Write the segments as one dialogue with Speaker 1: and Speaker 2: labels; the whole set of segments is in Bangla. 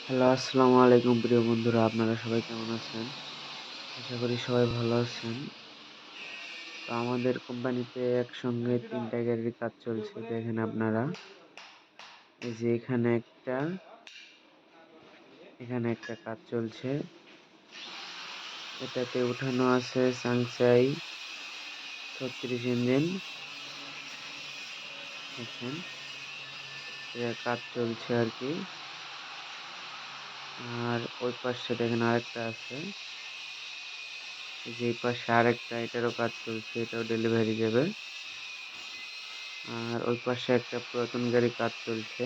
Speaker 1: হ্যালো, আসসালামু আলাইকুম প্রিয় বন্ধুরা। আপনারা সবাই কেমন আছেন? আশা করি সবাই ভালো আছেন। তো আমাদের কোম্পানিতে একসঙ্গে ৩ টা গাড়ির কাজ চলছে। দেখেন আপনারা। এই যে এখানে একটা কাজ চলছে। এটাতে উঠানো আছে সাংসাই ৩৬ ইঞ্জিন। দেখেন, এটার কাজ চলছে আরকি। আর ওই পাশে দেখেন আরেকটা আছে। এই যে এই পাশে আরেকটা, এটারও কাজ চলছে। এটাও ডেলিভারি যাবে। আর ওই পাশে একটা পুরাতন গাড়ি কাজ চলছে।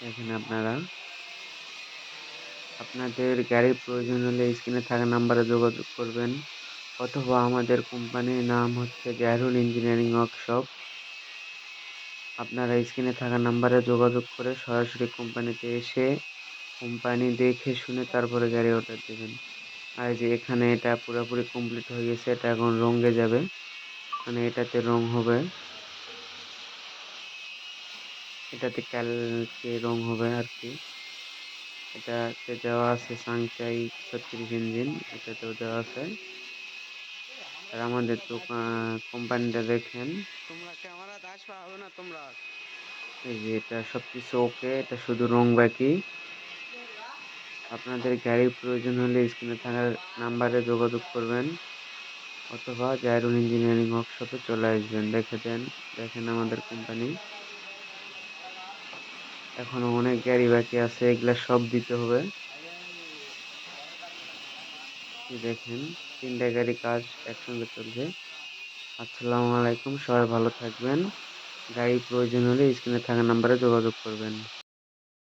Speaker 1: দেখেন আপনারা। আপনাদের গাড়ির প্রয়োজন হলে স্ক্রিনে থাকা নাম্বারে যোগাযোগ করবেন, অথবা আমাদের কোম্পানির নাম হচ্ছে জাহিরুল ইঞ্জিনিয়ারিং ওয়ার্কশপ। আপনারা স্ক্রিনে থাকা নাম্বারে যোগাযোগ করে সরাসরি কোম্পানিতে এসে কোম্পানি দেখে শুনে তারপরে গাড়ি অর্ডার দেবেন। আর যে এখানে এটা পুরোপুরি কমপ্লিট হয়ে গেছে, এটা এখন রঙে যাবে, মানে এটাতে রং হবে, এটাতে কালকে রং হবে আর কি। এটাতে দেওয়া আছে সাংসাই ৩৬ ইঞ্জিন, এটাতেও দেওয়া আছে। আর আমাদের কোম্পানিটা দেখেন।
Speaker 2: তোমরা ক্যামেরাতে আসবা হবে না তোমরা।
Speaker 1: এই যে এটা সবকিছু ওকে, এটা শুধু রং বাকি। আপনাদের গাড়ির প্রয়োজন হলে স্ক্রিনে থাকা নাম্বারে যোগাযোগ করবেন, অথবা জাহিরুল ইঞ্জিনিয়ারিং ওয়ার্কশপে চলে আসবেন। দেখেন আমাদের কোম্পানি। এখনো অনেক গাড়ি বাকি আছে, এগুলা সব দিতে হবে। এই দেখেন, ৩ টা গাড়ি কাজ একসঙ্গে চলছে। আসসালামু আলাইকুম, সবাই ভালো থাকবেন। গাড়ির প্রয়োজন হলে স্ক্রিনে থাকা নাম্বারে যোগাযোগ করবেন।